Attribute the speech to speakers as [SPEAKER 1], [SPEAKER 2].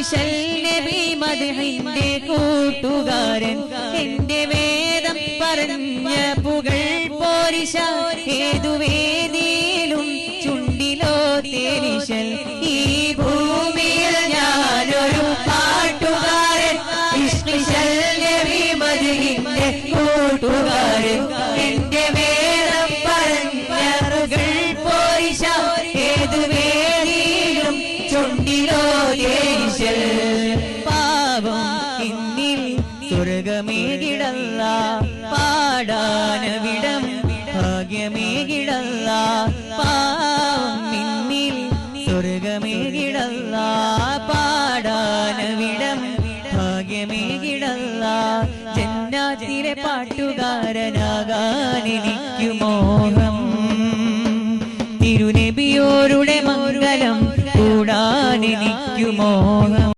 [SPEAKER 1] ഇഷ്കിശൽ നബി മദ്ഹിന്റെ കൂട്ടുകാരൻ എന്റെ വേദം പറഞ്ഞ പുകൾ പോരിശ ഏതു വേദിയിലും ചുണ്ടിലോ തേനിശൽ ഈ ഭൂമിയിൽ ഞാനൊരു പാട്ടുകാരൻ ഇഷ്കിശൽ നബി മദ്ഹിന്റെ കൂട്ടുകാരൻ എന്റെ വേദം പറഞ്ഞ പുകൾ പോരിശ ഏതു വേദിയിലും ചുണ്ടിലോ തേനിശൽ പാവം എന്നിൽ സ്വർഗമേകിടല്ല പാടാനവിടം ഭാഗ്യമേകിടല്ല പാവം എന്നിൽ സ്വർഗമേകിടല്ല പാടാനവിടം ഭാഗ്യമേകിടല്ല ജന്നാത്തിലെ പാട്ടുകാരനാകാൻ എനിക്കു മോഹം തിരുനബിയോരുടെ മംഗലം കൂടാൻ എനിക്കു മോഹം